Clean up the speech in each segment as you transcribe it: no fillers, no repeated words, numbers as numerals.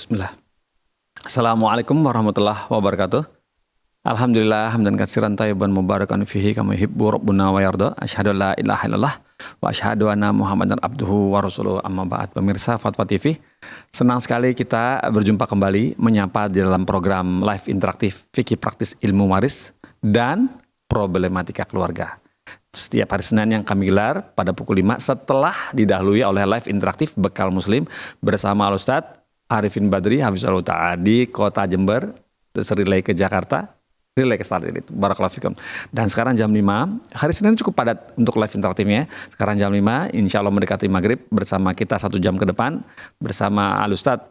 Bismillah. Assalamualaikum warahmatullahi wabarakatuh. Alhamdulillah hamdan katsiran thayyiban mubarakan fihi kama yuhibbu rabbuna wa yarda. Asyhadu an la ilaha illallah wa asyhadu anna Muhammadan abduhu wa rasuluhu. Amma ba'd. Pemirsa Fatwa TV, senang sekali kita berjumpa kembali menyapa di dalam program live interaktif Fikih Praktis Ilmu Waris dan Problematika Keluarga. Setiap hari Senin yang kami gelar pada pukul 5 setelah didahului oleh live interaktif Bekal Muslim bersama Al-Ustadz Arifin Badri Hafizahullah Ta'ala di kota Jember, terus relay ke Jakarta, relay ke Start itu. Barakallahu fikum. Dan sekarang jam 5, hari Senin cukup padat untuk live interaktifnya. Sekarang jam 5, insya Allah mendekati maghrib bersama kita 1 jam ke depan bersama Al-Ustadz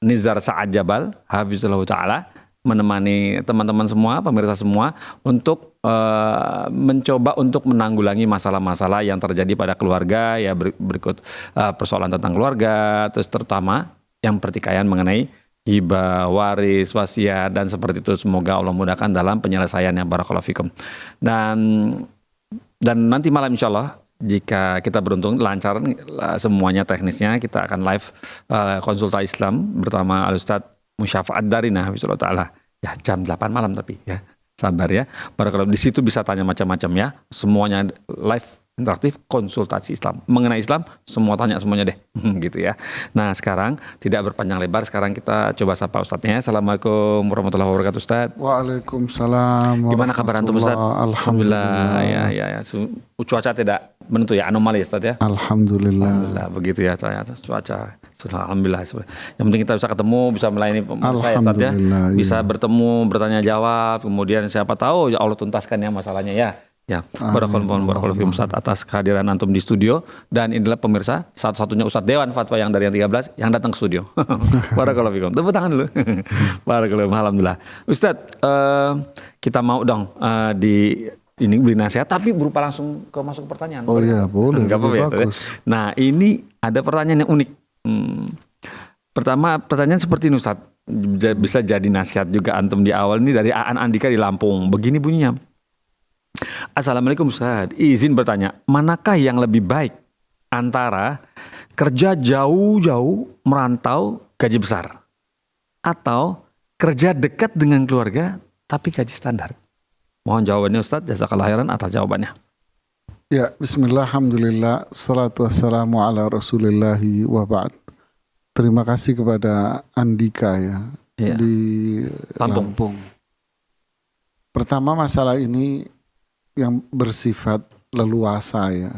Nizar Sa'ad Jabal Hafizahullah Ta'ala menemani teman-teman semua, pemirsa semua untuk mencoba untuk menanggulangi masalah-masalah yang terjadi pada keluarga, ya berikut persoalan tentang keluarga, terus terutama yang pertikaian mengenai hibah, waris, wasiat, dan seperti itu. Semoga Allah mudahkan dalam penyelesaiannya. Barakallahu fikum. Dan nanti malam insya Allah jika kita beruntung lancar semuanya teknisnya, kita akan live konsultasi Islam bersama Al-Ustadz Musyafa'at Darina Hafizahullah Ta'ala. Ya jam 8 malam tapi ya. Sabar ya. Barakallahu, di situ bisa tanya macam-macam ya. Semuanya live interaktif konsultasi Islam. Mengenai Islam, semua tanya semuanya deh. Gitu ya. Nah sekarang tidak berpanjang lebar, sekarang kita coba sapa Ustadznya. Assalamualaikum warahmatullahi wabarakatuh Ustadz. Waalaikumsalam. Gimana kabar antum Ustadz? Alhamdulillah. Ya. Cuaca tidak menentu ya, anomali ya Ustadz ya? Alhamdulillah. Begitu ya cuaca. Alhamdulillah. Yang penting kita bisa ketemu, bisa melayani pemirsa ya Ustadz ya. Bisa bertemu, bertanya jawab, kemudian siapa tahu ya Allah tuntaskan ya masalahnya ya. Ya, barakallahu fiikum Ustadz atas kehadiran antum di studio, dan inilah pemirsa satu-satunya Ustadz Dewan Fatwa yang dari yang 13 yang datang ke studio. Barakallahu fiikum. Tepuk tangan dulu. Barakallahu, alhamdulillah. Ustadz, kita mau dong ini beri nasihat tapi berupa langsung masuk ke pertanyaan. Oh iya, boleh. Enggak apa-apa ya. Nah, ini ada pertanyaan yang unik. Pertama, pertanyaan seperti ini Ustadz. Bisa jadi nasihat juga antum di awal, ini dari Aan Andika di Lampung. Begini bunyinya. Assalamualaikum Ustaz, izin bertanya, manakah yang lebih baik antara kerja jauh-jauh merantau gaji besar atau kerja dekat dengan keluarga tapi gaji standar? Mohon jawabannya Ustaz, jazakallahu khairan atas jawabannya. Ya, bismillah, alhamdulillah, salatu wassalamu ala rasulillahi wa ba'd. Terima kasih kepada Andika ya, di Lampung. Pertama, masalah ini yang bersifat leluasa ya.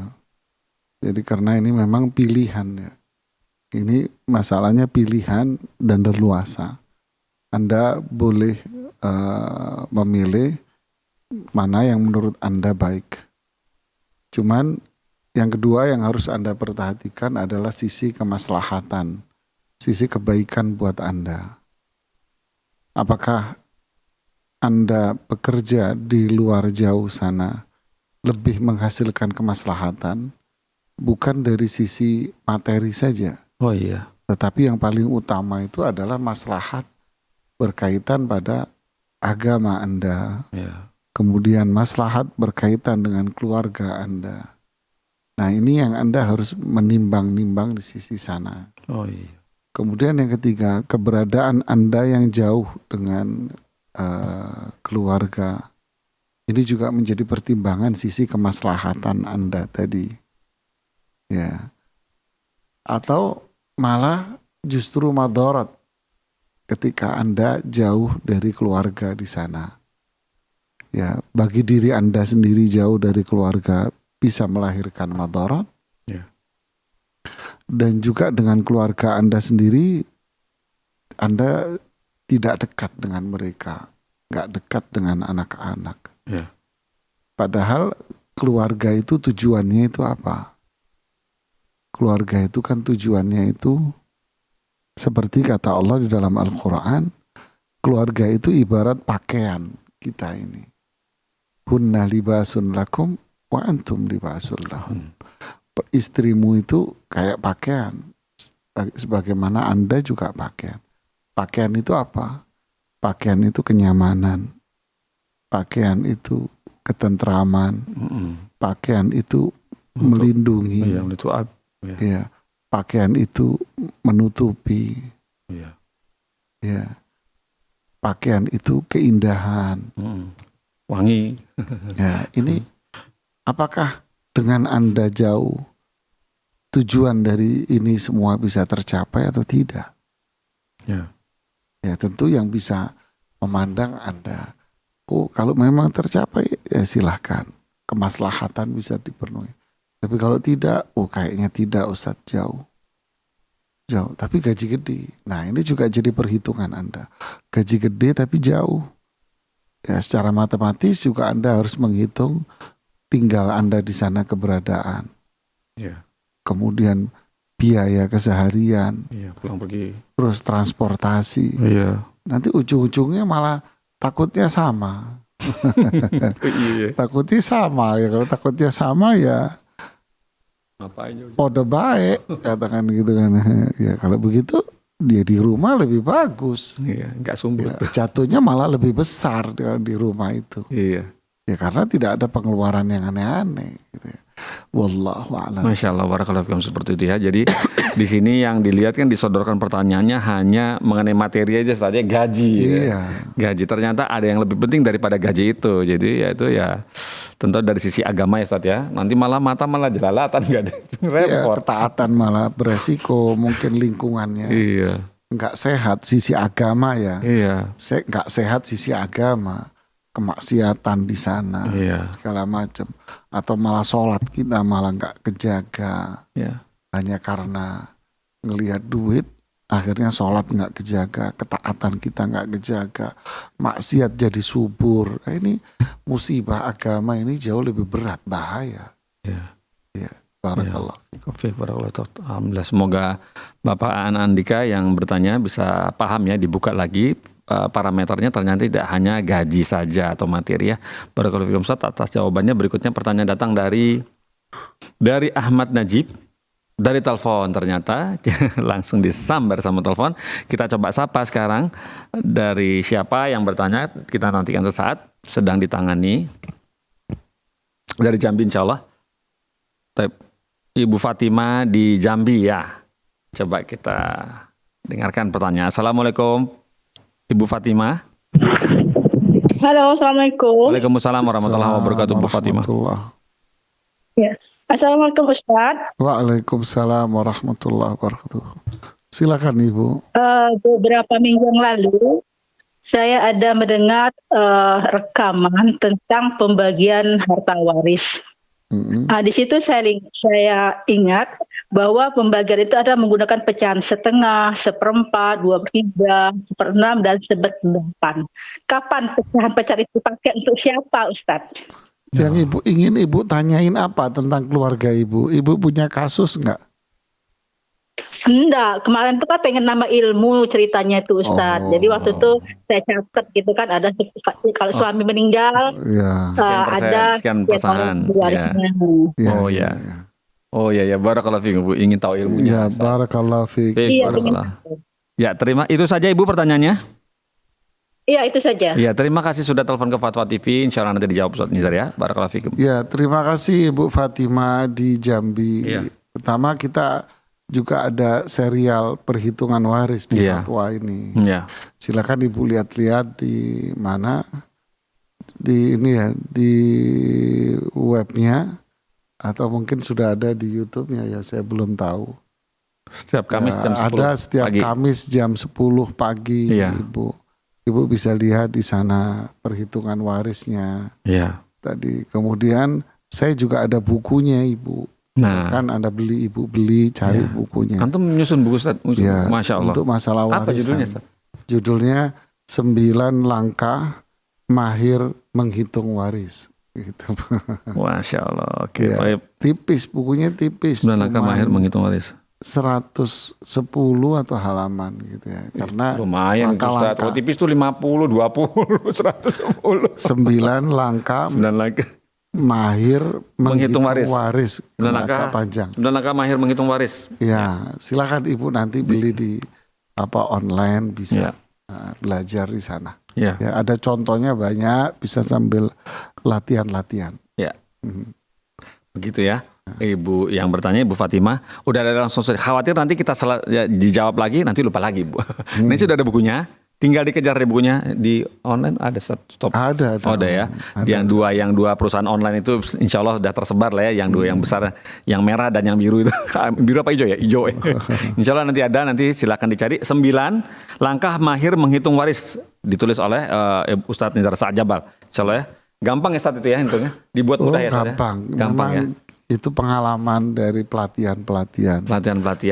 Jadi karena ini memang pilihan ya. Ini masalahnya pilihan dan leluasa. Anda boleh memilih mana yang menurut Anda baik. Cuman yang kedua yang harus Anda perhatikan adalah sisi kemaslahatan, sisi kebaikan buat Anda. Apakah Anda bekerja di luar jauh sana lebih menghasilkan kemaslahatan bukan dari sisi materi saja. Oh iya. Tetapi yang paling utama itu adalah maslahat berkaitan pada agama Anda. Yeah. Kemudian maslahat berkaitan dengan keluarga Anda. Nah, ini yang Anda harus menimbang-nimbang di sisi sana. Oh iya. Kemudian yang ketiga, keberadaan Anda yang jauh dengan keluarga ini juga menjadi pertimbangan sisi kemaslahatan Anda tadi ya, atau malah justru madarat ketika Anda jauh dari keluarga di sana ya. Bagi diri Anda sendiri jauh dari keluarga bisa melahirkan madarat ya. Dan juga dengan keluarga Anda sendiri, Anda tidak dekat dengan mereka, nggak dekat dengan anak-anak. Yeah. Padahal keluarga itu tujuannya itu apa? Keluarga itu kan tujuannya itu seperti kata Allah di dalam Al-Quran, keluarga itu ibarat pakaian kita ini. Hunna libasun lakum wa antum libasun lahum. Istrimu itu kayak pakaian, sebagaimana Anda juga pakaian. Pakaian itu apa? Pakaian itu kenyamanan. Pakaian itu ketentraman. Pakaian itu melindungi. Iya. Pakaian itu menutupi. Iya. Ya, pakaian itu keindahan. Wangi. Ya, ini apakah dengan Anda jauh tujuan dari ini semua bisa tercapai atau tidak? Ya. Ya, tentu yang bisa memandang Anda. Oh, kalau memang tercapai ya silahkan. Kemaslahatan bisa dipenuhi. Tapi kalau tidak, oh kayaknya tidak Ustadz, jauh. Tapi gaji gede. Nah, ini juga jadi perhitungan Anda. Gaji gede tapi jauh. Ya, secara matematis juga Anda harus menghitung tinggal Anda di sana keberadaan. Ya. Kemudian biaya keseharian. Iya, pulang pergi. Terus transportasi. Iya. Nanti ujung-ujungnya malah takutnya sama. Iya. Takutnya sama ya. Kalau takutnya sama ya Ngapain juga? podo baik katakan gitu kan. Ya kalau begitu dia di rumah lebih bagus. Iya, nggak sumbut. Ya, jatuhnya malah lebih besar di rumah itu. Iya. Ya karena tidak ada pengeluaran yang aneh-aneh gitu ya. Wallahu a'lam. Masya Allah, barakallahu fikum, seperti itu ya. Jadi di sini yang dilihat kan disodorkan pertanyaannya hanya mengenai materi aja saja, gaji. Iya. Ya. Gaji, ternyata ada yang lebih penting daripada gaji itu. Jadi ya itu ya tentu dari sisi agama ya Ustaz ya. Nanti malah mata malah jelalatan, nggak ada. Ya, Repot. ketaatan malah beresiko, mungkin lingkungannya Iya. nggak sehat sisi agama ya. Iya. Nggak sehat sisi agama, kemaksiatan di sana, Iya. segala macam. Atau malah sholat kita malah nggak kejaga, Iya. hanya karena ngelihat duit, akhirnya sholat nggak kejaga, ketaatan kita nggak kejaga, maksiat jadi subur. Nah, ini musibah agama ini jauh lebih berat, bahaya. Iya. Ya, barakallah fikum. Alhamdulillah, semoga Bapak Aan Andika yang bertanya bisa paham ya, dibuka lagi parameternya, ternyata tidak hanya gaji saja atau materi ya. Barakallahu fikum Ustaz atas jawabannya. Berikutnya pertanyaan datang dari Ahmad Najib dari telepon, ternyata langsung disambar sama telepon. Kita coba sapa sekarang dari siapa yang bertanya, kita nantikan sesaat, sedang ditangani dari Jambi insyaallah. Ibu Fatima di Jambi ya. Coba kita dengarkan pertanyaan. Assalamualaikum Ibu Fatima. Halo, assalamualaikum. Waalaikumsalam warahmatullahi wabarakatuh Bu Fatima. Ya. Assalamualaikum Ustaz. Waalaikumsalam warahmatullahi wabarakatuh. Silakan Ibu. Beberapa minggu yang lalu saya ada mendengar rekaman tentang pembagian harta waris. Di situ saya ingat bahwa pembagian itu ada menggunakan pecahan setengah, seperempat, 2/3, 1/6, dan 1/8. Kapan pecahan-pecahan itu dipakai untuk siapa, Ustaz? Yang Ibu ingin Ibu tanyain apa tentang keluarga Ibu? Ibu punya kasus nggak? Enggak, kemarin tuh kan pengen nama ilmu ceritanya itu Ustaz. Oh. Jadi waktu itu saya catat gitu kan, ada kalau suami meninggal Ya. Sekian persen. Ya, Oh ya. Oh ya, barakallahu fikum Bu, ingin tahu ilmunya. Ya, barakallahu fiik. Iya, Barakallah. Ya, terima. Itu saja Ibu pertanyaannya. Iya, itu saja. Ya, terima kasih sudah telepon ke Fatwa TV. Insyaallah nanti dijawab Ustaz Nizar ya. Barakallahu fikum. Ya, terima kasih Ibu Fatima di Jambi. Iya. Pertama kita juga ada serial perhitungan waris di fatwa ini. Ya. Silakan Ibu lihat-lihat di mana, di ini ya, di webnya atau mungkin sudah ada di YouTube-nya ya, saya belum tahu. Setiap Kamis Ya, jam 10 ada setiap pagi. Kamis jam 10 pagi Iya. Ibu bisa lihat di sana perhitungan warisnya. Iya. Tadi kemudian saya juga ada bukunya Ibu. Nah, Kan Anda Ibu beli cari Ya. bukunya. antum menyusun buku Ustaz. Ya, Masya Allah. untuk masalah warisan. Apa judulnya Ustaz? Judulnya 9 langkah mahir menghitung waris. Gitu. Masya Allah. Oke, Ya. baik. Tipis, bukunya tipis. 9 langkah Cuman mahir menghitung waris. 110 atau halaman gitu ya. Karena Lumayan itu Ustaz. langkah-langkah. Oh, tipis tuh 50, 20, 110. 9 langkah 9 langkah. mahir menghitung Menghitung waris. waris. 9 Langkah langkah. panjang. 9 langkah mahir menghitung waris. Ya, silakan Ibu nanti beli di online bisa belajar di sana. Ya. Ya, ada contohnya banyak, bisa sambil latihan-latihan. Ya. Begitu ya. Ibu yang bertanya, Ibu Fatimah, udah ada langsung khawatir nanti kita dijawab lagi, nanti lupa lagi, Bu. Ini sudah ada bukunya, tinggal dikejar deh bukunya di online ada stop. Ada. Oh, ada ya. Yang dua perusahaan online itu insya Allah udah tersebar lah ya, yang dua yang besar, yang merah dan yang biru itu. Biru apa hijau ya? Hijau. Insya Allah nanti silakan dicari. 9 langkah mahir menghitung waris, ditulis oleh Ustadz Nizar Sa'jabal. Insya Allah ya. Gampang ya Ustadz itu ya hitungnya, dibuat mudah ya. Gampang ya. Itu pengalaman dari pelatihan. Pelatihan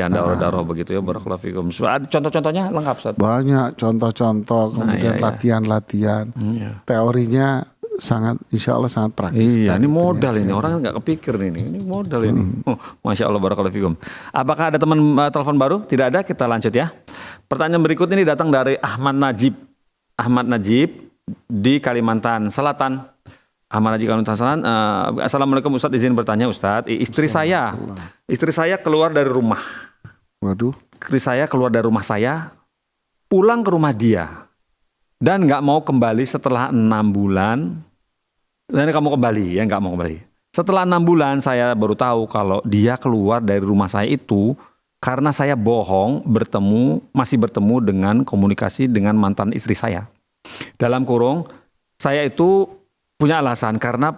daurah begitu ya. Barakallahu fikum. Contoh-contohnya lengkap Ustaz. Banyak contoh-contoh, kemudian latihan-latihan. Teorinya insya Allah sangat praktis. Iya, ini modal ini. Orang nggak kepikir ini. Ini modal ini. Masya Allah, barakallahu fikum. Apakah ada teman telepon baru? Tidak ada, kita lanjut ya. Pertanyaan berikut ini datang dari Ahmad Najib di Kalimantan Selatan. Ahmad Najib Kalimantan Selatan. Assalamualaikum Ustadz, izin bertanya Ustadz. Istri saya keluar dari rumah. Waduh. Istri saya keluar dari rumah saya, pulang ke rumah dia, dan nggak mau kembali setelah 6 bulan. Dan kamu kembali, ya nggak mau kembali. Setelah 6 bulan saya baru tahu kalau dia keluar dari rumah saya itu karena saya bohong masih bertemu dengan komunikasi dengan mantan istri saya. Dalam kurung, saya itu punya alasan karena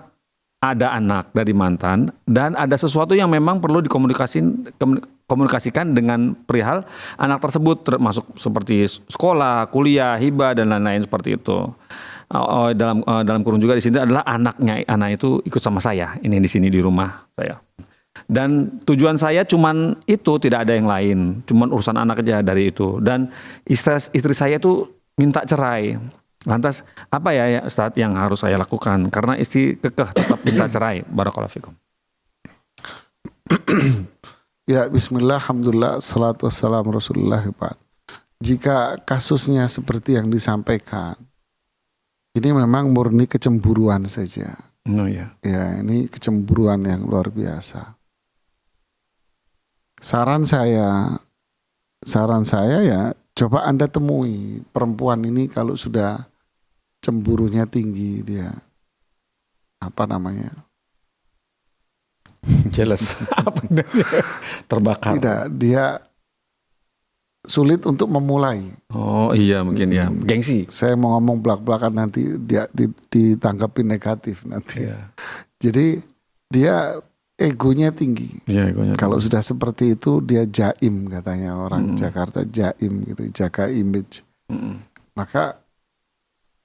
ada anak dari mantan dan ada sesuatu yang memang perlu dikomunikasikan dengan perihal anak tersebut, termasuk seperti sekolah, kuliah, hibah dan lain-lain seperti itu. Dalam kurung juga di sini adalah anak itu ikut sama saya ini di sini di rumah saya. Dan tujuan saya cuman itu, tidak ada yang lain, cuman urusan anak aja dari itu. Dan istri saya itu minta cerai. Lantas apa ya Ustadz yang harus saya lakukan? Karena istri kekeh tetap minta cerai. Barakallahu fikum. Ya, bismillah, alhamdulillah, salatu wassalamu rasulullah. Jika kasusnya seperti yang disampaikan, ini memang murni kecemburuan saja. Ya, ini kecemburuan yang luar biasa. Saran saya ya, coba Anda temui perempuan ini kalau sudah cemburunya tinggi, dia jealous. Terbakar. Tidak, dia sulit untuk memulai. Oh iya mungkin ya, gengsi. Saya mau ngomong belak-belakan nanti dia ditanggapi negatif nanti. Jadi dia egonya tinggi. Kalau sudah seperti itu dia jaim, katanya orang Jakarta, jaim gitu, jaga image. Maka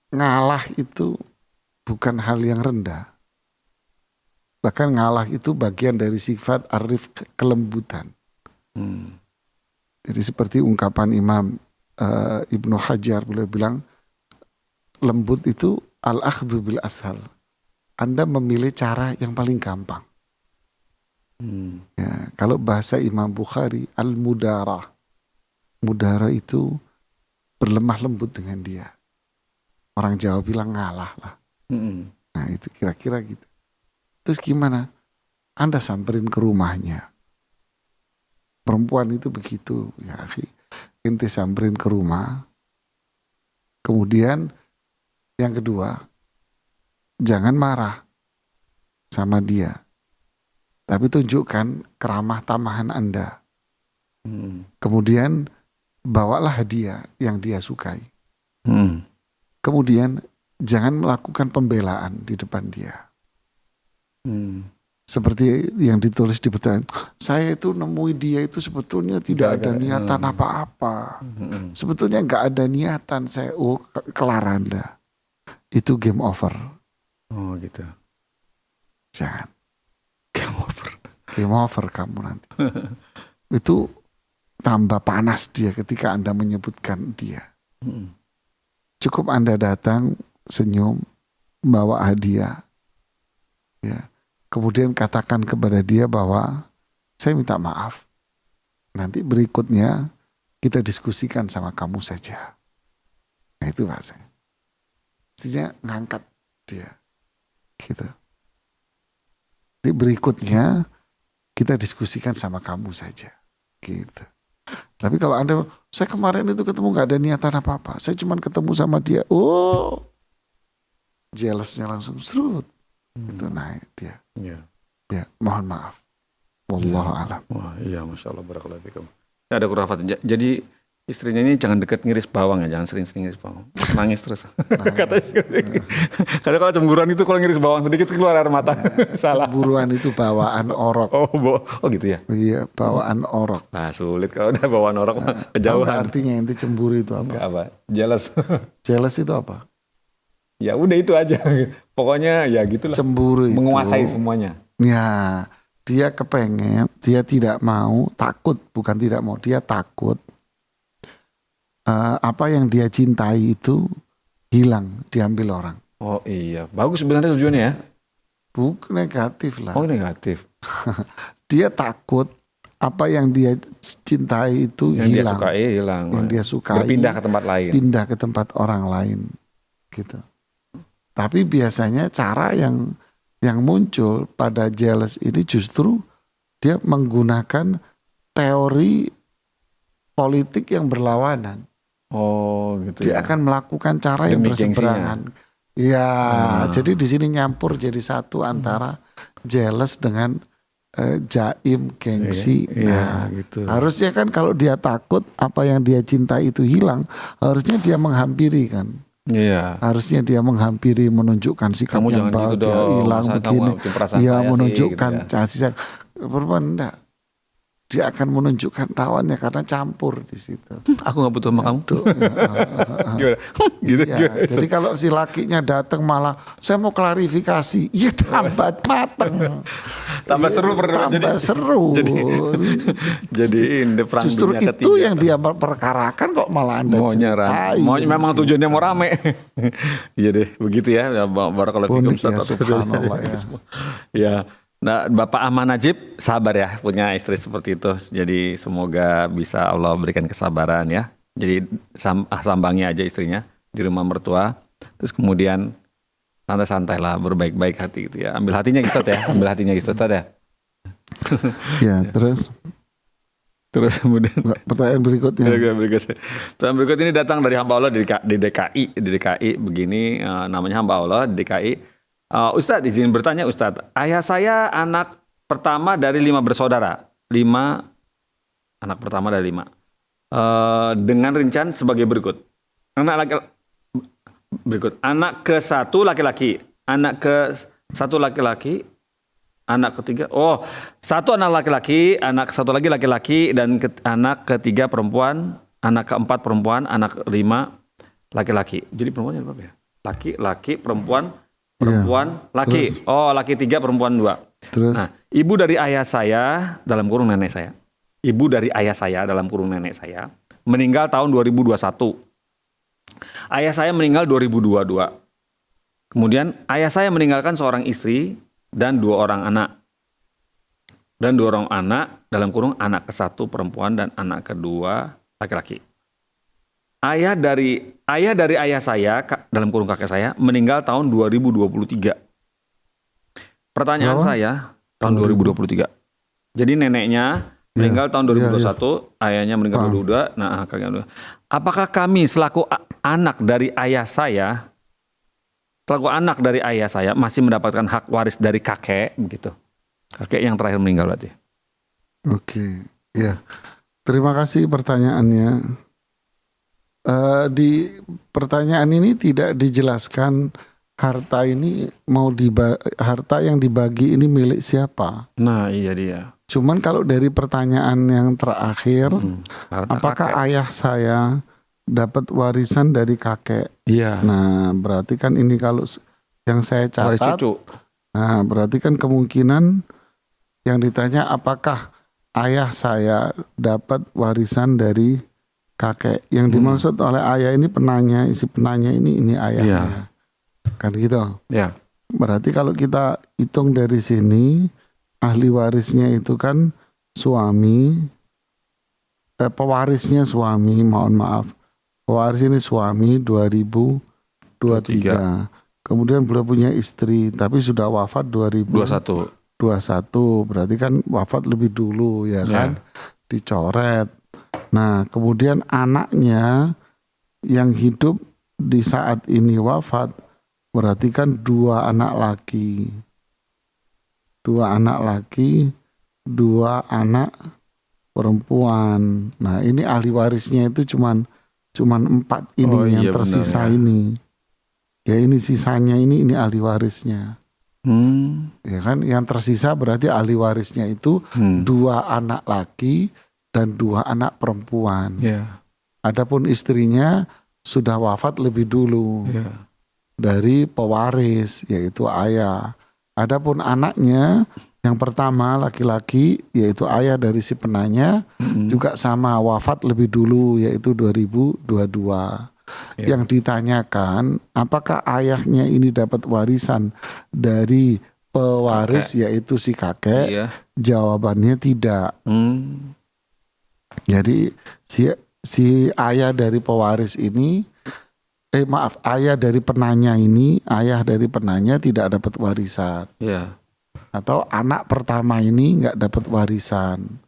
ngalah itu bukan hal yang rendah. Bahkan ngalah itu bagian dari sifat arif, kelembutan. Jadi seperti ungkapan Imam Ibnu Hajar, beliau bilang lembut itu al-akhdhu bil ashal. Anda memilih cara yang paling gampang. Ya, kalau bahasa Imam Bukhari al-mudarah. Mudarah itu berlemah lembut dengan dia. Orang Jawa bilang ngalah lah. Nah itu kira-kira gitu. Terus gimana? Anda samperin ke rumahnya. Perempuan itu begitu, ya akhi. Ente samperin ke rumah. Kemudian yang kedua, jangan marah sama dia. Tapi tunjukkan keramah tamahan Anda. Kemudian bawalah hadiah yang dia sukai. Kemudian jangan melakukan pembelaan di depan dia. Seperti yang ditulis di pertanyaan, saya itu nemui dia itu sebetulnya tidak ada niatan apa-apa. Sebetulnya nggak ada niatan, saya kelar Anda. Itu game over. Oh gitu. Jangan. Game over. Game over kamu nanti. Itu tambah panas dia ketika Anda menyebutkan dia. Cukup Anda datang, senyum, bawa hadiah. Ya. Kemudian katakan kepada dia bahwa saya minta maaf. Nanti berikutnya kita diskusikan sama kamu saja. Nah itu bahasanya. Artinya ngangkat dia. Gitu. Nanti berikutnya kita diskusikan sama kamu saja. Gitu. Tapi kalau Anda, saya kemarin itu ketemu gak ada niatan apa-apa. Saya cuma ketemu sama dia. Oh, jealousnya langsung serut. Itu naik dia. Ya, mohon maaf. Wallahu a'lam. Wah, iya, Masya Allah, barakallahu fikum. Ada kurafat. Jadi istrinya ini jangan deket ngiris bawang ya, jangan sering-sering ngiris bawang. Terus nangis terus. Katanya kalau cemburuan itu kalau ngiris bawang sedikit keluar air mata. Salah. Cemburuan itu bawaan orok. Oh gitu ya. Iya, bawaan orok. Nah sulit kalau udah bawaan orok Tahu nggak kejauhan. artinya inti cemburu itu apa? Enggak apa? Jealous. Jealous itu apa? Ya udah itu aja. Pokoknya ya gitulah. Cemburu itu Menguasai semuanya. ya, dia kepengen, dia tidak mau, takut, bukan tidak mau, dia takut apa yang dia cintai itu hilang, diambil orang. Oh iya, bagus sebenarnya tujuannya ya. Bukan negatif lah. Oh negatif. Dia takut apa yang dia cintai itu Yang dia hilang. sukai hilang. Yang dia sukai berpindah ke tempat lain. pindah ke tempat orang lain, gitu. Tapi biasanya cara yang muncul pada jealous ini justru dia menggunakan teori politik yang berlawanan. Oh gitu Dia ya. akan melakukan cara yang Demi berseberangan. Ya, jadi di sini nyampur jadi satu antara jealous dengan jaim, gengsi. Iya, Nah, gitu. harusnya kan kalau dia takut apa yang dia cintai itu hilang, harusnya dia menghampiri kan. Iya. Harusnya dia menghampiri, menunjukkan sikap Kamu yang jangan gitu bahagia, dong. hilang Masa kamu begini. bikin perasaan Ya saya sih, menunjukkan gitu ya. kasih sayang. Perempuan enggak. Dia akan menunjukkan lawannya karena campur di situ. Aku nggak butuh sama kamu. Gimana? Gitu. Ya, gimana? jadi kalau si lakinya datang malah saya mau klarifikasi, ya tambah mateng, Tambah seru berdua. tambah seru. Jadi ini perang Justru dunia itu ketiga. yang dia perkarakan kok malah Anda Maunya ceritain. memang tujuannya mau rame. Iya deh, begitu ya. Barakallahu fikum. Unik ya, subhanallah ya. Ya. Nah, Bapak Ahmad Najib sabar ya punya istri seperti itu. Jadi semoga bisa Allah berikan kesabaran ya. Jadi sambangi aja istrinya di rumah mertua. Terus kemudian santai-santai lah, berbaik-baik hati gitu ya. Ambil hatinya gitu ya, ambil hatinya gitu ya. Ya, terus kemudian pertanyaan berikutnya. Pertanyaan berikut ini datang dari hamba Allah di DKI begini, namanya hamba Allah di DKI. Ustadz izin bertanya Ustadz, ayah saya anak pertama dari 5 bersaudara, 5 anak pertama dari 5, dengan rincian sebagai berikut. Anak ke-1 laki-laki, anak ke-1 laki-laki, anak ketiga, 1 anak laki-laki, anak 1 lagi laki-laki, dan anak ketiga perempuan, anak keempat perempuan, anak 5 laki-laki. Jadi perempuannya berapa ya? Laki-laki, perempuan, laki. Terus? Laki 3, perempuan 2. Terus Nah, ibu dari ayah saya dalam kurung nenek saya. Ibu dari ayah saya dalam kurung nenek saya meninggal tahun 2021. Ayah saya meninggal 2022. Kemudian ayah saya meninggalkan seorang istri dan 2 orang anak. Dan 2 orang anak dalam kurung anak ke-1 perempuan dan anak kedua laki-laki. Ayah dari ayah saya dalam kurung kakek saya meninggal tahun 2023. Pertanyaan saya tahun 2023. Jadi neneknya meninggal tahun 2021, ayahnya meninggal 2022. Nah, apakah kami selaku anak dari ayah saya masih mendapatkan hak waris dari kakek begitu? Kakek yang terakhir meninggal berarti. Oke, ya. Terima kasih pertanyaannya. Di pertanyaan ini tidak dijelaskan harta ini harta yang dibagi ini milik siapa. Nah, iya dia. Cuman kalau dari pertanyaan yang terakhir, apakah kakek? ayah saya dapat warisan dari kakek? Iya. Nah, berarti kan ini kalau yang saya Waris catat, cucu. nah berarti kan kemungkinan yang ditanya apakah ayah saya dapat warisan dari kakek. Yang dimaksud oleh ayah ini penanya, isi penanya ini ayahnya. Kan gitu. Ya. Berarti kalau kita hitung dari sini, ahli warisnya itu kan suami, pewarisnya suami, mohon maaf. Pewaris ini suami 2023. Kemudian beliau punya istri, tapi sudah wafat 2021. Berarti kan wafat lebih dulu ya kan? Dicoret. Nah, kemudian anaknya yang hidup di saat ini wafat, berarti kan 2 anak laki. 2 anak laki 2 anak perempuan. Nah, ini ahli warisnya itu cuman 4 ini Oh, yang iya, tersisa benar, ya. ini. Ya ini sisanya ini ahli warisnya. Ya kan, yang tersisa berarti ahli warisnya itu 2 anak laki dan 2 anak perempuan. Ya. Adapun istrinya sudah wafat lebih dulu Ya. dari pewaris, yaitu ayah. Adapun anaknya yang pertama laki-laki, yaitu ayah dari si penanya, juga sama wafat lebih dulu, yaitu 2022. Ya. Yang ditanyakan, apakah ayahnya ini dapat warisan dari pewaris, yaitu si kakek? Iya. Jawabannya tidak. Jadi si ayah dari pewaris ini, ayah dari penanya tidak dapat warisan. Ya. Atau anak pertama ini nggak dapat warisan.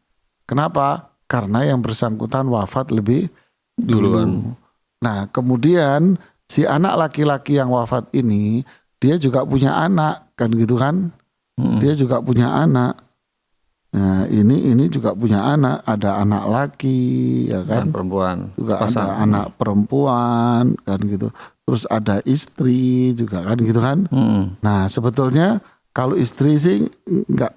Kenapa? Karena yang bersangkutan wafat lebih dulu. Nah, kemudian si anak laki-laki yang wafat ini, dia juga punya anak, kan gitu kan? Dia juga punya anak. Nah, ini juga punya anak, ada anak laki, ya kan? Dan perempuan. Juga Pasang. ada anak perempuan, kan gitu. Terus ada istri juga, kan gitu kan? Nah, sebetulnya kalau istri sih nggak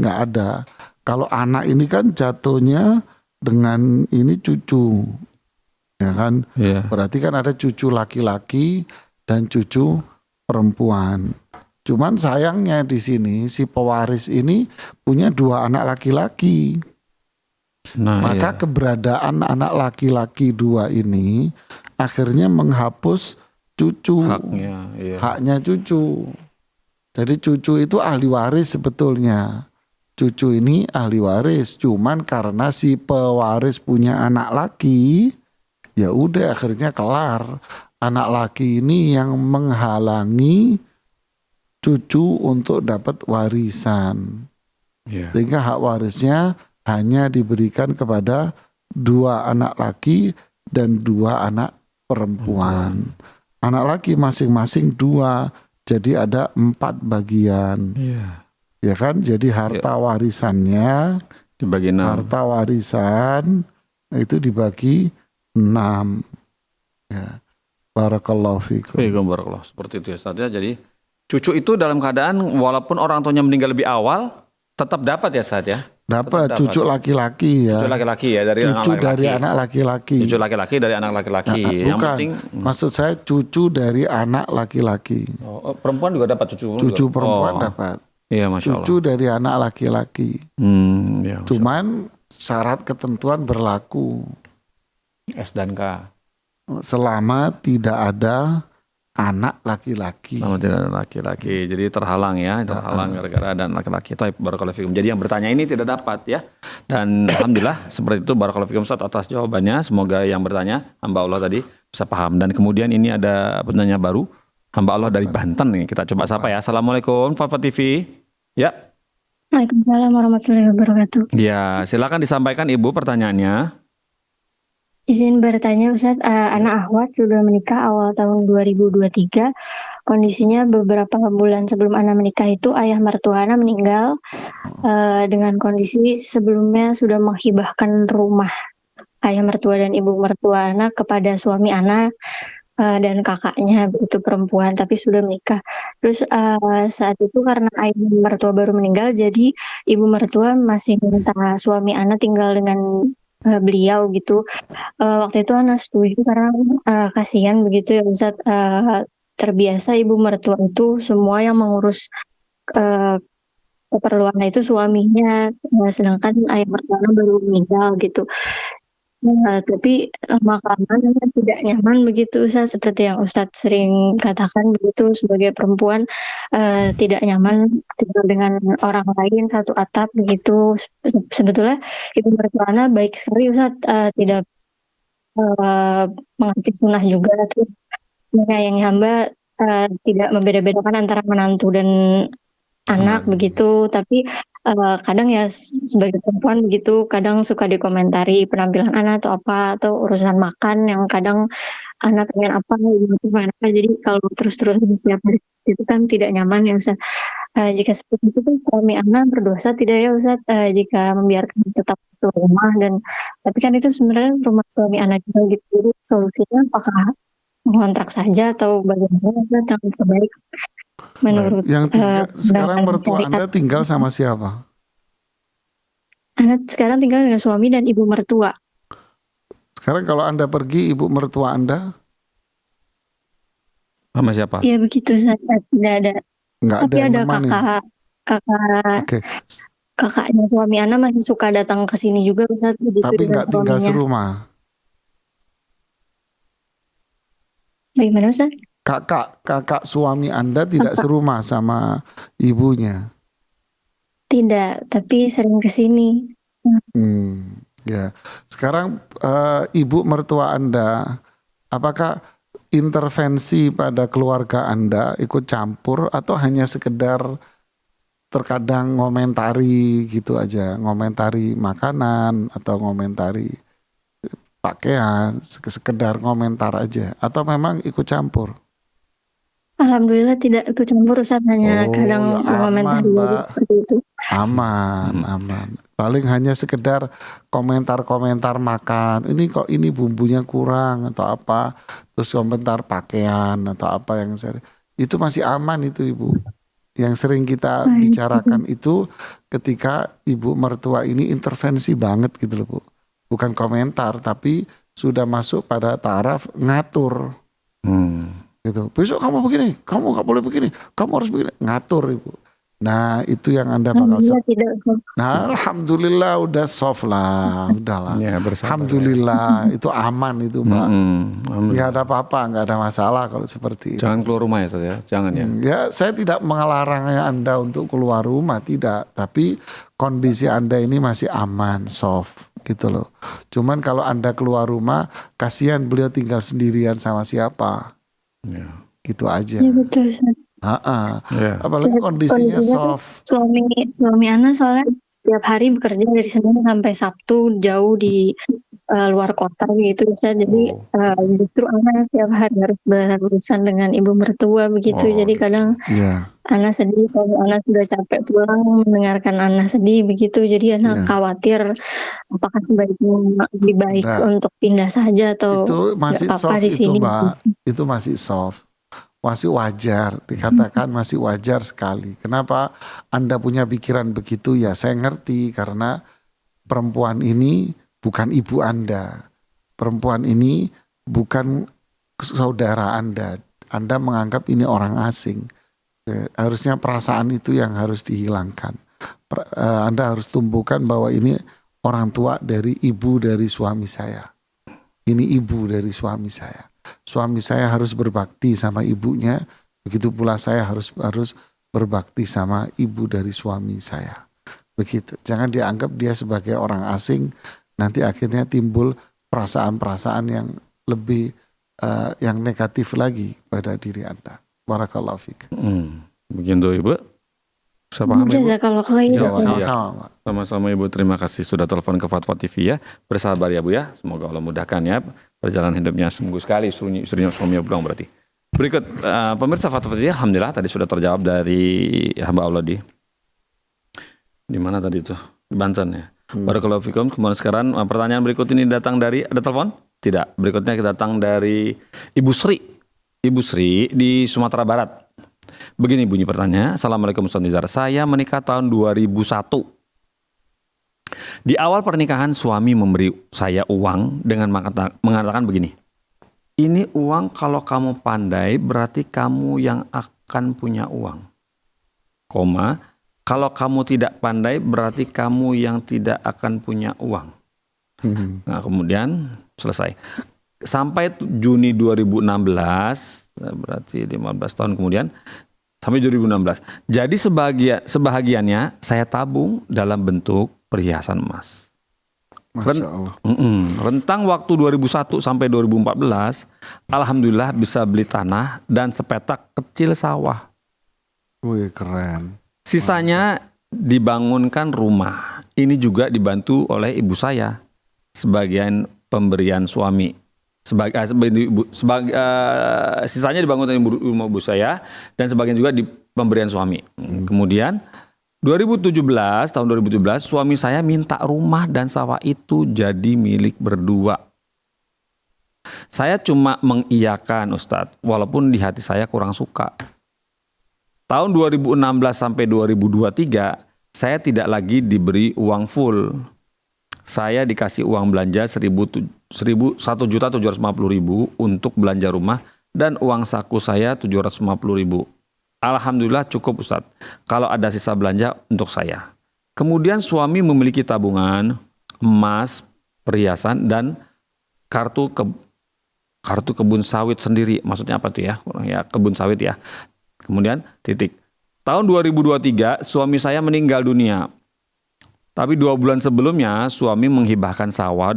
ada. Kalau anak ini kan jatuhnya dengan ini cucu, ya kan? Iya. Berarti kan ada cucu laki-laki dan cucu perempuan. Cuman sayangnya di sini si pewaris ini punya 2 anak laki-laki. Nah, Maka keberadaan anak laki-laki 2 ini akhirnya menghapus cucu, haknya, iya. haknya cucu. Jadi cucu itu ahli waris sebetulnya. Cucu ini ahli waris, cuman karena si pewaris punya anak laki, ya udah akhirnya kelar. Anak laki ini yang menghalangi cucu untuk dapat warisan. Iya. Sehingga hak warisnya hanya diberikan kepada 2 anak laki dan 2 anak perempuan. Anak laki masing-masing 2, jadi ada 4 bagian. Iya. Ya kan? Jadi harta warisannya, Dibagi 6. harta warisan itu dibagi 6. Ya. Barakallahu fikum. Barakallah. Seperti itu ya Ustaz ya. Jadi cucu itu dalam keadaan walaupun orang tuanya meninggal lebih awal tetap dapat ya Ustaz ya. Dapat cucu laki-laki ya. Cucu laki-laki ya dari Cucu anak dari laki-laki. anak laki-laki. Cucu laki-laki dari anak laki-laki. Nah, Yang bukan. penting Maksud saya cucu dari anak laki-laki. perempuan juga dapat cucu. Cucu juga. perempuan dapat. Iya, Masya Allah. Cucu dari anak laki-laki. Ya, Masya Cuman syarat ketentuan berlaku Allah. S dan K. selama tidak ada anak laki-laki. Sama tidak ada laki-laki. Jadi terhalang ya, terhalang gara-gara dan laki-laki. Taib, barakallahu fikum. Jadi yang bertanya ini tidak dapat ya. Dan alhamdulillah seperti itu, barakallahu fikum Ustaz atas jawabannya. Semoga yang bertanya hamba Allah tadi bisa paham. Dan kemudian ini ada penanya baru, hamba Allah dari Banten nih. Kita coba sapa ya. Assalamualaikum Fafa TV. Ya. Waalaikumsalam warahmatullahi wabarakatuh. Ya, silakan disampaikan Ibu pertanyaannya. Izin bertanya Ustaz, anak akhwat sudah menikah awal tahun 2023. Kondisinya beberapa bulan sebelum anak menikah itu ayah mertua anak meninggal dengan kondisi sebelumnya sudah menghibahkan rumah ayah mertua dan ibu mertua anak kepada suami anak dan kakaknya itu perempuan tapi sudah menikah. Terus saat itu karena ayah mertua baru meninggal, jadi ibu mertua masih minta suami anak tinggal dengan beliau gitu. Waktu itu anak setuju karena kasihan begitu ya Ustaz, terbiasa ibu mertua itu semua yang mengurus keperluan itu suaminya, sedangkan ayah mertua baru meninggal gitu. Tapi lama-kelamaan tidak nyaman begitu Ustaz, seperti yang Ustaz sering katakan begitu, sebagai perempuan tidak nyaman tinggal dengan orang lain satu atap begitu. Sebetulnya ibu mertua Ana baik sekali Ustaz, tidak mengerti sunnah juga, terus menyayangi hamba, tidak membeda-bedakan antara menantu dan anak begitu. Tapi kadang ya sebagai perempuan begitu, kadang suka dikomentari penampilan Ana atau apa, atau urusan makan yang kadang Ana pengen apa, ibu pengen apa, jadi kalau terus-terusan setiap hari itu kan tidak nyaman ya Ustaz. Jika seperti itu suami Ana berdosa tidak ya Ustaz, jika membiarkan tetap satu rumah tapi kan itu sebenarnya rumah suami Ana juga gitu, jadi solusinya apakah ngontrak saja atau bagaimana Ustaz yang terbaik menurut sekarang mertua Anda tinggal sama siapa? Ana sekarang tinggal dengan suami dan ibu mertua. Sekarang kalau Anda pergi, ibu mertua Anda sama siapa? Iya begitu saja, tidak ada. Nggak Tapi ada kakaknya suami Ana masih suka datang ke sini juga Ustaz. Tapi nggak tinggal serumah. Bagaimana Ustaz? Kakak suami Anda tidak serumah sama ibunya? Tidak, tapi sering ke sini. Ya. Sekarang ibu mertua Anda, apakah intervensi pada keluarga Anda ikut campur atau hanya sekedar terkadang ngomentari gitu aja, ngomentari makanan atau ngomentari pakaian, sekedar komentar aja, atau memang ikut campur? Alhamdulillah tidak ikut campur Ustaz, hanya kadang mengomentari aja seperti itu. Aman. Paling hanya sekedar komentar-komentar makan, ini kok ini bumbunya kurang atau apa, terus komentar pakaian atau apa yang itu masih aman itu Ibu. Yang sering kita bicarakan itu ketika ibu mertua ini intervensi banget gitu loh Bu. Bukan komentar tapi sudah masuk pada taraf ngatur. Gitu. Besok kamu begini, kamu nggak boleh begini, kamu harus begini, ngatur Ibu. Nah itu yang Anda bakal Nah alhamdulillah udah soft lah, udahlah. Ya, alhamdulillah ya. Itu aman itu Mbak. Nggak ada apa-apa, nggak ada masalah kalau seperti itu. Jangan keluar rumah ya Ustaz ya, jangan ya. Ya saya tidak melarangnya Anda untuk keluar rumah, tidak. Tapi kondisi Anda ini masih aman, soft gitu loh. Cuman kalau Anda keluar rumah, kasihan beliau tinggal sendirian sama siapa. Ya. Gitu aja. Ya betul Ustaz. Apalagi kondisinya soft. Suami Ana soalnya setiap hari bekerja dari Senin sampai Sabtu jauh di luar kota gitu Ustaz. Jadi justru Ana setiap hari harus berurusan dengan ibu mertua begitu. Jadi kadang Ana sedih kalau Ana sudah capek pulang mendengarkan Ana sedih begitu. Jadi Ana khawatir apakah sebaiknya lebih baik untuk pindah saja atau itu masih soft di sini. Itu Mbak, itu masih soft. Masih wajar, dikatakan masih wajar sekali. Kenapa Anda punya pikiran begitu? Ya saya ngerti karena perempuan ini bukan ibu Anda. Perempuan ini bukan saudara Anda. Anda menganggap ini orang asing. Harusnya perasaan itu yang harus dihilangkan. Anda harus tumbuhkan bahwa ini orang tua dari ibu dari suami saya. Ini ibu dari suami saya. Suami saya harus berbakti sama ibunya, begitu pula saya harus berbakti sama ibu dari suami saya. Begitu. Jangan dianggap dia sebagai orang asing, nanti akhirnya timbul perasaan-perasaan yang lebih yang negatif lagi pada diri Anda. Barakallahu fiik. Begitu Ibu. Bisa paham Ibu? Sama-sama Ibu, terima kasih sudah telepon ke Fatwa TV ya. Bersabar ya Bu ya. Semoga Allah mudahkan ya perjalanan hidupnya. Seminggu sekali istrinya suaminya pulang berarti. Berikut pemirsa Fatwa TV, alhamdulillah tadi sudah terjawab dari hamba Allah di mana tadi itu? Di Banten ya. Barakallahu fikum. Kemudian sekarang pertanyaan berikut ini datang dari, ada telepon? Tidak. Berikutnya kita datang dari Ibu Sri. Ibu Sri di Sumatera Barat. Begini bunyi pertanyaan. Assalamualaikum Ustaz Nizar. Saya menikah tahun 2001. Di awal pernikahan suami memberi saya uang dengan mengatakan begini. Ini uang kalau kamu pandai berarti kamu yang akan punya uang. Kalau kamu tidak pandai berarti kamu yang tidak akan punya uang. Nah kemudian selesai. Sampai Juni 2016, berarti 15 tahun kemudian, sampai 2016. Jadi sebahagiannya saya tabung dalam bentuk perhiasan emas. Masya Allah. Rentang waktu 2001 sampai 2014, alhamdulillah bisa beli tanah dan sepetak kecil sawah. Wih keren. Sisanya dibangunkan rumah. Ini juga dibantu oleh ibu saya. Sebagian pemberian suami. Sisanya dibangunkan rumah ibu saya dan sebagian juga di pemberian suami. Kemudian tahun 2017 suami saya minta rumah dan sawah itu jadi milik berdua. Saya cuma mengiyakan Ustadz, walaupun di hati saya kurang suka. Tahun 2016 sampai 2023, saya tidak lagi diberi uang full. Saya dikasih uang belanja 1.750.000 untuk belanja rumah dan uang saku saya 750.000. Alhamdulillah cukup Ustadz. Kalau ada sisa belanja untuk saya. Kemudian suami memiliki tabungan, emas, perhiasan dan kartu kebun sawit sendiri. Maksudnya apa tuh ya? Ya kebun sawit ya. Kemudian titik. Tahun 2023 suami saya meninggal dunia. Tapi 2 bulan sebelumnya suami menghibahkan sawah,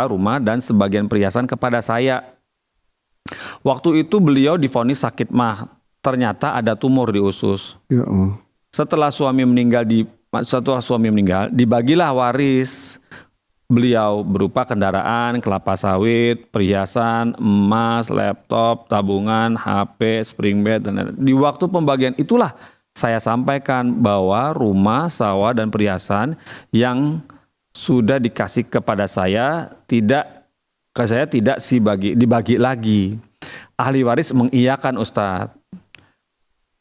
rumah dan sebagian perhiasan kepada saya. Waktu itu beliau divonis sakit mah. Ternyata ada tumor di usus. Ya Allah. Setelah suami meninggal, dibagilah waris beliau berupa kendaraan, kelapa sawit, perhiasan, emas, laptop, tabungan, HP, spring bed, dan lain-lain. Di waktu pembagian itulah saya sampaikan bahwa rumah, sawah, dan perhiasan yang sudah dikasih kepada saya tidak dibagi lagi. Ahli waris mengiyakan Ustadz.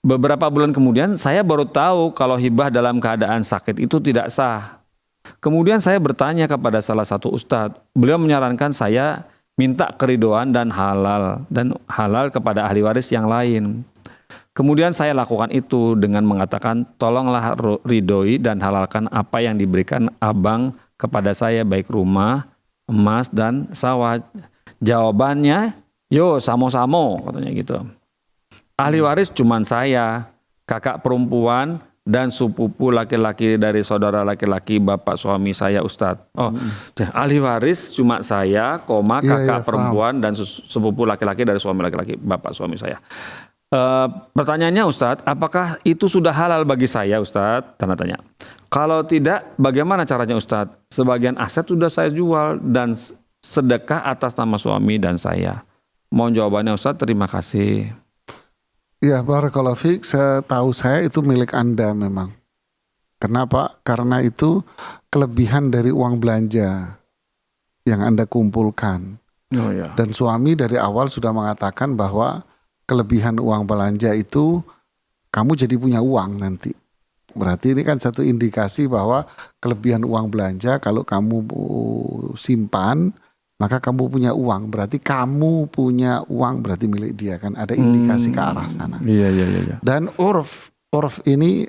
Beberapa bulan kemudian saya baru tahu kalau hibah dalam keadaan sakit itu tidak sah. Kemudian saya bertanya kepada salah satu ustadz. Beliau menyarankan saya minta keridoan dan halal kepada ahli waris yang lain. Kemudian saya lakukan itu dengan mengatakan tolonglah ridhoi dan halalkan apa yang diberikan abang kepada saya baik rumah, emas dan sawah. Jawabannya, yo samo-samo katanya gitu. Ahli waris cuman saya, kakak perempuan dan sepupu laki-laki dari saudara laki-laki bapak suami saya Ustadz. Ahli waris cuma saya, kakak perempuan dan sepupu laki-laki dari suami laki-laki bapak suami saya. Pertanyaannya Ustadz, apakah itu sudah halal bagi saya Ustadz? Tanda tanya. Kalau tidak, bagaimana caranya Ustadz? Sebagian aset sudah saya jual dan sedekah atas nama suami dan saya. Mohon jawabannya Ustadz, terima kasih. Ya, barakallahu fiik, setahu saya itu milik Anda memang. Kenapa? Karena itu kelebihan dari uang belanja yang Anda kumpulkan. Oh, ya. Dan suami dari awal sudah mengatakan bahwa kelebihan uang belanja itu kamu jadi punya uang nanti. Berarti ini kan satu indikasi bahwa kelebihan uang belanja kalau kamu simpan, maka kamu punya uang, berarti kamu punya uang, berarti milik dia, kan ada indikasi ke arah sana. Iya. Dan urf ini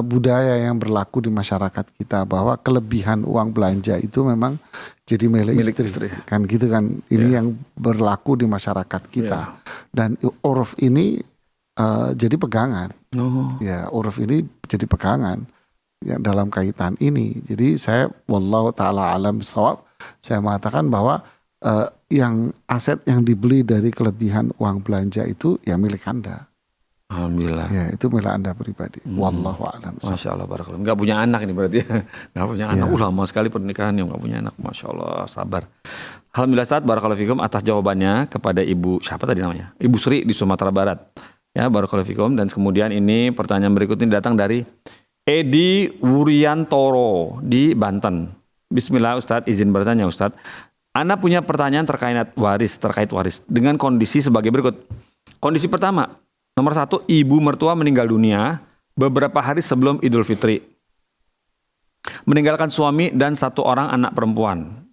budaya yang berlaku di masyarakat kita bahwa kelebihan uang belanja itu memang jadi milik istri. Kan gitu kan, ini yang berlaku di masyarakat kita. Dan urf ini jadi pegangan. Ya, urf ini jadi pegangan yang dalam kaitan ini. Jadi saya wallahu taala alam bisawab, saya mengatakan bahwa yang aset yang dibeli dari kelebihan uang belanja itu ya milik Anda. Alhamdulillah. Ya, itu milik Anda pribadi. Wallahu a'lam. Masya Allah, barakallah. Nggak punya anak ini berarti ya. Nggak punya anak. Lama sekali pernikahan yang nggak punya anak. Masya Allah, sabar. Alhamdulillah Ustadz, barakallahu fikum atas jawabannya kepada Ibu, siapa tadi namanya? Ibu Sri di Sumatera Barat. Ya, barakallahu fikum. Dan kemudian ini pertanyaan berikutnya datang dari Edi Wuryantoro di Banten. Bismillah Ustadz, izin bertanya Ustadz. Ana punya pertanyaan terkait waris dengan kondisi sebagai berikut. Kondisi pertama, nomor 1, ibu mertua meninggal dunia beberapa hari sebelum Idul Fitri. Meninggalkan suami dan 1 orang anak perempuan.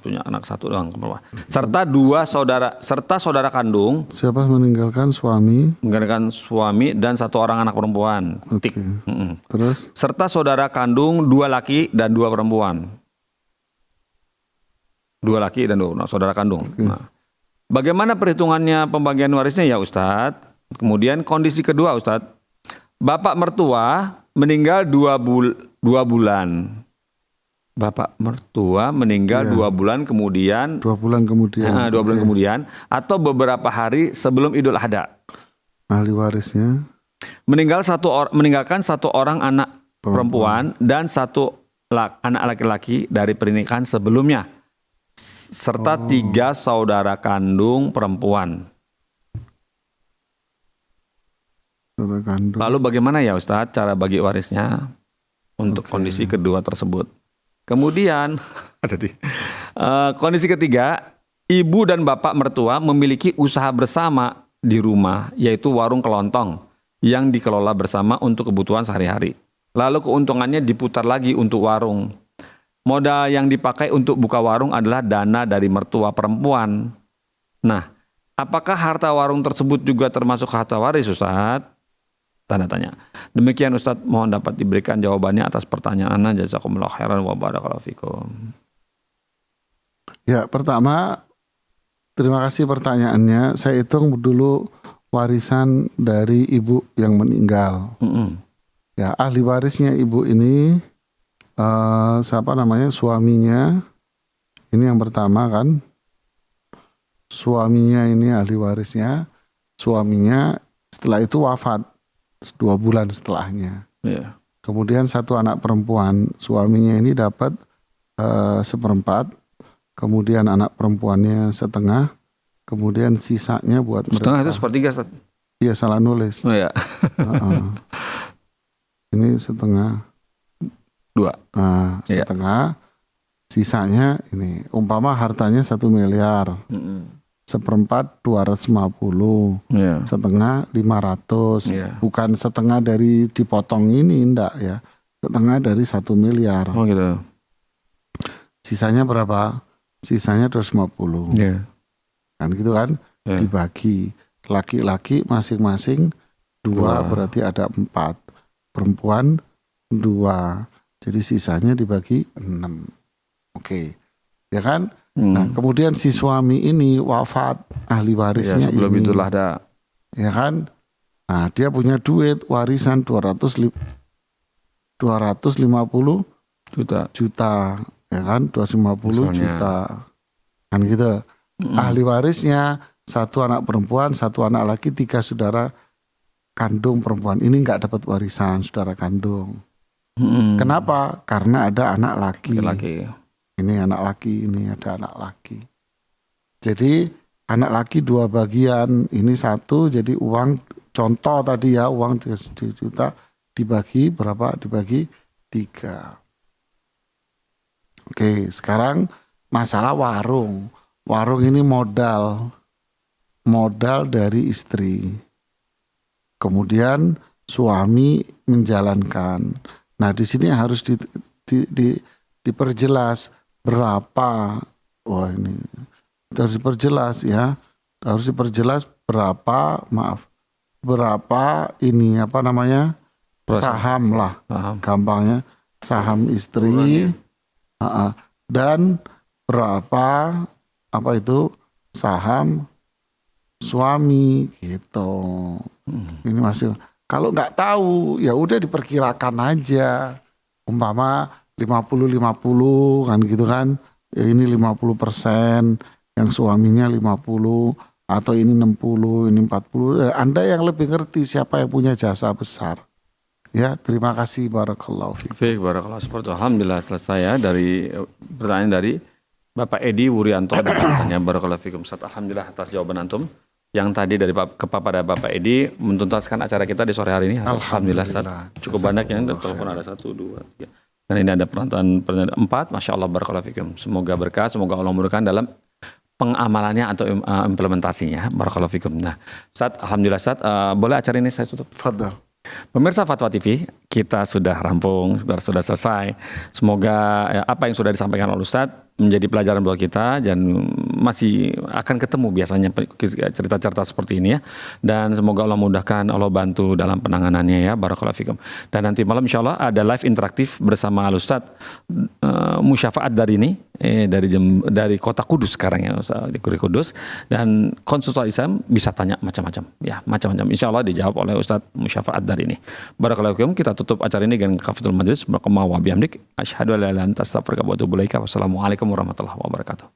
Punya anak 1 orang perempuan. Serta saudara kandung. Siapa meninggalkan suami? Meninggalkan suami dan 1 orang anak perempuan. Okay. Terus? Serta saudara kandung 2 laki dan 2 perempuan. 2 laki dan 2 saudara kandung. Okay. Nah, bagaimana perhitungannya pembagian warisnya ya Ustadz? Kemudian kondisi kedua Ustadz, bapak mertua meninggal 2 bulan. Bapak mertua meninggal 2 bulan kemudian. 2 bulan kemudian. 2 bulan kemudian atau beberapa hari sebelum Idul Adha. Ahli warisnya? meninggalkan satu orang anak perempuan dan satu anak laki-laki dari pernikahan sebelumnya, serta 3 saudara kandung perempuan. Saudara kandung. Lalu bagaimana ya Ustadz cara bagi warisnya untuk kondisi kedua tersebut? Kemudian kondisi ketiga, ibu dan bapak mertua memiliki usaha bersama di rumah, yaitu warung kelontong yang dikelola bersama untuk kebutuhan sehari-hari. Lalu keuntungannya diputar lagi untuk warung. Modal yang dipakai untuk buka warung adalah dana dari mertua perempuan. Nah, apakah harta warung tersebut juga termasuk harta waris, Ustadz? Tanda tanya. Demikian Ustadz, mohon dapat diberikan jawabannya atas pertanyaannya. Jazakumullah khairan wa barakallahu fikum. Ya, pertama terima kasih pertanyaannya. Saya hitung dulu warisan dari ibu yang meninggal. Ya, ahli warisnya ibu ini siapa namanya? Suaminya. Ini yang pertama kan. Suaminya ini ahli warisnya. Suaminya setelah itu wafat 2 bulan setelahnya. Yeah. Kemudian satu anak perempuan, suaminya ini dapat 1/4, kemudian anak perempuannya 1/2, kemudian sisanya buat Setengah mereka. itu 1/3, Ustadz. Iya, salah nulis. Oh ya. Ini 1/2. 2. Nah, 1/2. Sisanya ini, umpama hartanya 1 miliar. 1/4 250, Yeah. 1/2 500, Yeah. bukan 1/2 dari dipotong ini, enggak ya, 1/2 dari 1 miliar. Oh gitu. Sisanya berapa? Sisanya 250, Yeah. kan gitu kan? Yeah. Dibagi laki-laki masing-masing 2, berarti ada 4, perempuan 2, jadi sisanya dibagi 6. Oke, ya kan? Nah, kemudian si suami ini wafat, ahli warisnya sebelum ini. itulah ada. Ya kan? Nah, dia punya duit warisan 250 juta, ya kan? 250 Misalnya. juta. Kan gitu. Ahli warisnya 1 anak perempuan, 1 anak laki, 3 saudara kandung perempuan. Ini enggak dapat warisan, saudara kandung. Kenapa? Karena ada anak laki. Ini anak laki, ini ada anak laki. Jadi anak laki 2 bagian, ini 1, jadi uang contoh tadi ya, uang 3 juta dibagi berapa? Dibagi 3. Oke, sekarang masalah warung. Warung ini modal dari istri. Kemudian suami menjalankan. Nah, di sini harus diperjelas berapa, ini harus diperjelas ya, harus diperjelas berapa ini apa namanya, saham lah, gampangnya saham istri, dan berapa apa itu saham suami gitu. Ini masih, kalau nggak tahu ya udah diperkirakan aja, umpama 50-50 kan gitu kan, ya ini 50%, yang suaminya 50, atau ini 60, ini 40. Anda yang lebih ngerti siapa yang punya jasa besar. Ya, terima kasih, barakallahu fiik. Baik, barakallahu seperti alhamdulillah selesai ya dari pertanyaan dari Bapak Edi Wuryanto. Pertanyaan barakallahu fiikum Ustaz. Alhamdulillah atas jawaban antum yang tadi dari kepada Bapak Edi menuntaskan acara kita di sore hari ini. Alhamdulillah Ustaz. Cukup banyak yang telepon, ada 1, 2, 3. Dan ini ada pertanyaan 4, Masya Allah, barakallahu fikum. Semoga berkah, semoga Allah mudahkan dalam pengamalannya atau implementasinya. Barakallahu fikum. Nah, Ustaz, alhamdulillah Ustaz, boleh acara ini saya tutup? Fadhal. Pemirsa Fatwa TV, kita sudah rampung, sudah selesai. Semoga apa yang sudah disampaikan oleh Ustadz menjadi pelajaran buat kita, dan masih akan ketemu biasanya cerita-cerita seperti ini ya. Dan semoga Allah mudahkan, Allah bantu dalam penanganannya ya. Barakallahu fikum. Dan nanti malam insya Allah ada live interaktif bersama Al-Ustadz Musyafaat dari ini dari kota Kudus sekarang ya, di Kudus. Dan konsultan Islam bisa tanya macam-macam ya, macam-macam. Insya Allah dijawab oleh Ustadz Musyafaat dari ini. Barakallahu fikum. Kita tutup acara ini dengan kafatul majlis. Barakallahu wa bihamdik. Asyhadu an la ilaha illa anta astaghfiruka wa atubu ilaik. Wassalamualaikum warahmatullahi wabarakatuh.